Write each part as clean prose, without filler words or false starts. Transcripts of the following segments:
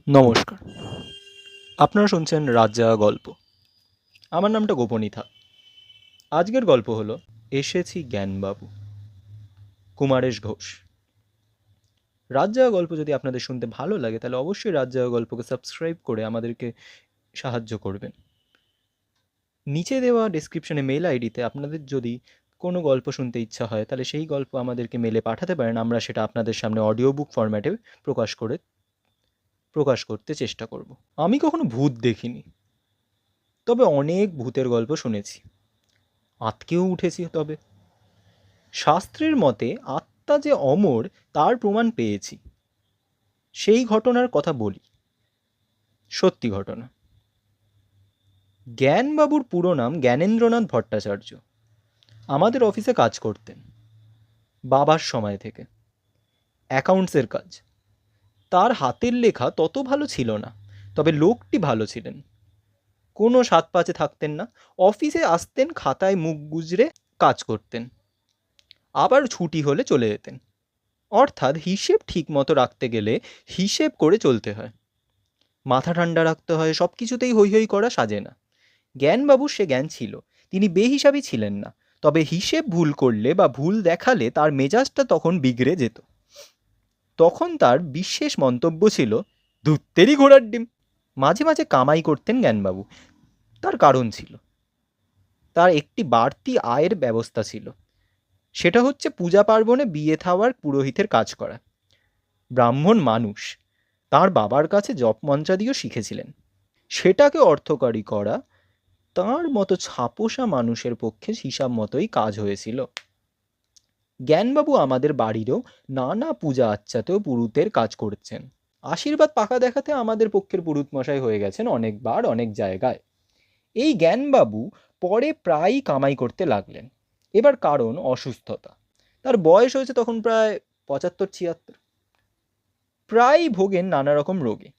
নমস্কার। আপনারা শুনছেন রাত জাগা গল্প। আমার নামটা গোপনই থাক। আজকের গল্প হলো এসেছি জ্ঞানবাবু, কুমারেশ ঘোষ। রাত জাগা গল্প যদি আপনাদের শুনতে ভালো লাগে তাহলে অবশ্যই রাত জাগা গল্পকে সাবস্ক্রাইব করে আমাদেরকে সাহায্য করবেন। নিচে দেওয়া ডেসক্রিপশনে মেল আইডিতে আপনাদের যদি কোনো গল্প শুনতে ইচ্ছা হয় তাহলে সেই গল্প আমাদেরকে মেলে পাঠাতে পারেন। আমরা সেটা আপনাদের সামনে অডিও বুক ফরম্যাটে প্রকাশ করতে চেষ্টা করব। আমি কখনো ভূত দেখিনি, তবে অনেক ভূতের গল্প শুনেছি, আঁতকেও উঠেছি। তবে শাস্ত্রের মতে আত্মা যে অমর তার প্রমাণ পেয়েছি। সেই ঘটনার কথা বলি, সত্যি ঘটনা। জ্ঞানবাবুর পুরো নাম জ্ঞানেন্দ্রনাথ ভট্টাচার্য। আমাদের অফিসে কাজ করতেন বাবার সময় থেকে, অ্যাকাউন্টসের কাজ। তার হাতের লেখা তত ভালো ছিল না, তবে লোকটি ভালো ছিলেন। কোনো সাত পাঁচে থাকতেন না। অফিসে আসতেন, খাতায় মুখ গুজরে কাজ করতেন, আবার ছুটি হলে চলে যেতেন। অর্থাৎ হিসেব ঠিক মতো রাখতে গেলে হিসেব করে চলতে হয়, মাথা ঠান্ডা রাখতে হয়, সব কিছুতেই হৈ হৈ করা সাজে না। জ্ঞানবাবুর সে জ্ঞান ছিল, তিনি বেহিসাবি ছিলেন না। তবে হিসেব ভুল করলে বা ভুল দেখালে তার মেজাজটা তখন বিগড়ে যেত। তখন তার বিশেষ মন্তব্য ছিল, ধুত্তেরই ঘোড়ার ডিম। মাঝে মাঝে কামাই করতেন জ্ঞানবাবু। তার কারণ ছিল, তার একটি বাড়তি আয়ের ব্যবস্থা ছিল। সেটা হচ্ছে পূজা পার্বণে বিয়ে থাওয়ার পুরোহিতের কাজ করা। ব্রাহ্মণ মানুষ, তার বাবার কাছে জপমঞ্চাদিও শিখেছিলেন। সেটাকে অর্থকরী করা তার মতো ছাপোষা মানুষের পক্ষে হিসাব মতোই কাজ হয়েছিল। জ্ঞানবাবু আমাদের বাড়িরও নানা পূজা আচ্চাতেও পুরুতের কাজ করছেন। আশীর্বাদ পাকা দেখাতে আমাদের পক্ষের পুরুত মশাই হয়ে গেছেন অনেকবার অনেক জায়গায়। এই জ্ঞানবাবু পরে প্রায়ই কামাই করতে লাগলেন। এবার কারণ অসুস্থতা। তার বয়স হয়েছে তখন প্রায় 75-76। প্রায় ভোগেন নানা রকম রোগে।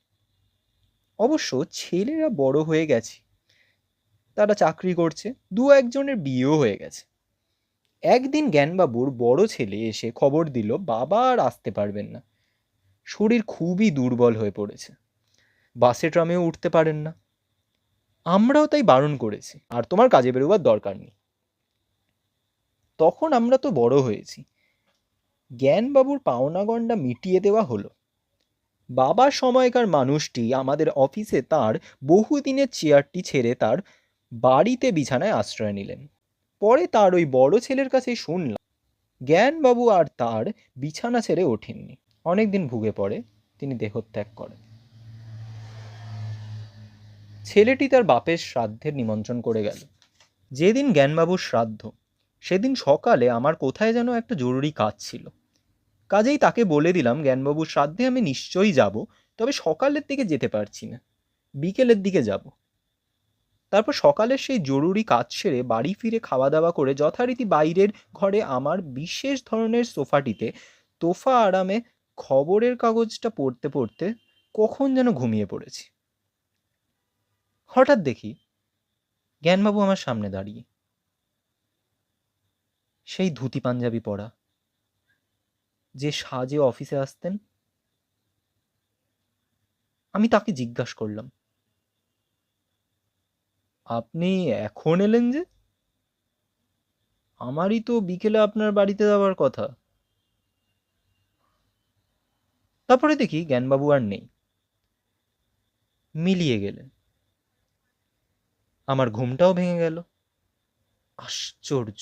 অবশ্য ছেলেরা বড় হয়ে গেছে, তারা চাকরি করছে, দু একজনের বিয়েও হয়ে গেছে। একদিন জ্ঞানবাবুর বড় ছেলে এসে খবর দিল বাবা আর আসতে পারবেন না, শরীর খুবই দুর্বল হয়ে পড়েছে, বাসে ট্রামেও উঠতে পারেন না। আমরাও তাই বারণ করেছি, আর তোমার কাজে বেরোবার দরকার নেই। তখন আমরা তো বড় হয়েছি, জ্ঞানবাবুর পাওনা গণ্ডা মিটিয়ে দেওয়া হলো। বাবার সময়কার মানুষটি আমাদের অফিসে তার বহুদিনের চেয়ারটি ছেড়ে তার বাড়িতে বিছানায় আশ্রয় নিলেন। পরে তার ওই বড় ছেলের কাছেই শুনলাম জ্ঞানবাবু আর তার বিছানা ছেড়ে ওঠেননি। অনেকদিন ভুগে পড়ে তিনি দেহত্যাগ করেন। ছেলেটি তার বাপের শ্রাদ্ধের নিমন্ত্রণ করে গেল। যেদিন জ্ঞানবাবুর শ্রাদ্ধ, সেদিন সকালে আমার কোথায় যেন একটা জরুরি কাজ ছিল। কাজেই তাকে বলে দিলাম জ্ঞানবাবুর শ্রাদ্ধে আমি নিশ্চয়ই যাব, তবে সকালের দিকে যেতে পারছি না, বিকেলের দিকে যাব। তারপর সকালের সেই জরুরি কাজ সেরে বাড়ি ফিরে খাওয়া দাওয়া করে যথারীতি বাইরের ঘরে আমার বিশেষ ধরনের সোফাটিতে তোফা আরামে খবরের কাগজটা পড়তে পড়তে কখন যেন ঘুমিয়ে পড়েছি। হঠাৎ দেখি জ্ঞানবাবু আমার সামনে দাঁড়িয়ে, সেই ধুতি পাঞ্জাবি পরা, যে সাজে অফিসে আসতেন। আমি তাকে জিজ্ঞাসা করলাম, আপনি এখন এলেন যে? আমারই তো বিকেলে আপনার বাড়িতে যাওয়ার কথা। তারপরে দেখি জ্ঞানবাবু আর নেই, মিলিয়ে গেলেন। আমার ঘুমটাও ভেঙে গেল। আশ্চর্য!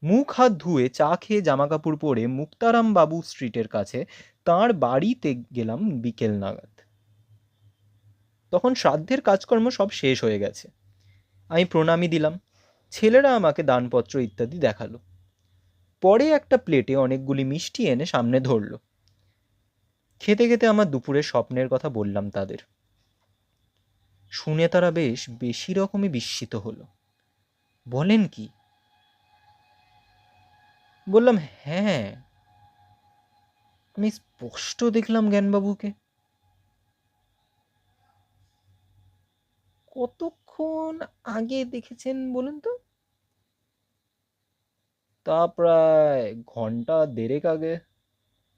মুখ হাত ধুয়ে চা খেয়ে জামা কাপড় পরে মুক্তারাম বাবু স্ট্রিটের কাছে তাঁর বাড়িতে গেলাম বিকেল নাগাদ। তখন শ্রাদ্ধের কাজকর্ম সব শেষ হয়ে গেছে। আমি প্রণামী দিলাম, ছেলেরা আমাকে দানপত্র ইত্যাদি দেখালো। পরে একটা প্লেটে অনেকগুলি মিষ্টি এনে সামনে ধরলো। খেতে খেতে আমার দুপুরের স্বপ্নের কথা বললাম তাদের। শুনে তারা বেশ বেশি রকমই বিস্মিত হলো। বলেন কি? বললাম, হ্যাঁ, আমি স্পষ্ট দেখলাম জ্ঞানবাবুকে। কতক্ষণ আগে দেখেছেন বলুন তো? তা প্রায় ঘন্টা দেড়েক আগে,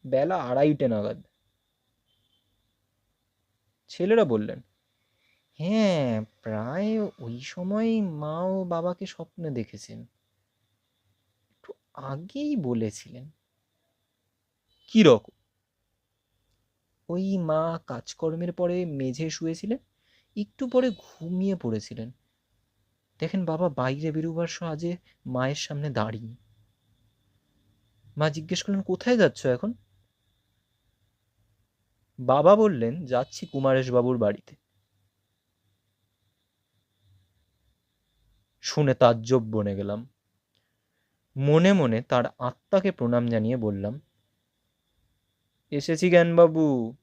বেলা 2:30 নাগাদ। ছেলেরা বললেন, হ্যাঁ, প্রায় ওই সময়ই মা ও বাবাকে স্বপ্নে দেখেছেন। একটু আগেই বলেছিলেন। কি রকম? ওই মা কাজকর্মের পরে মেঝে শুয়েছিলেন, একটু পরে ঘুমিয়ে পড়েছিলেন। দেখেন বাবা বাইরে বেরোবার সাজে মায়ের সামনে দাঁড়িয়ে। মা জিজ্ঞেস করলেন, কোথায় যাচ্ছ এখন? বাবা বললেন, যাচ্ছি কুমারেশবাবুর বাড়িতে। শুনে তাজ্জব বনে গেলাম। মনে মনে তার আত্মাকে প্রণাম জানিয়ে বললাম, এসেছি জ্ঞানবাবু।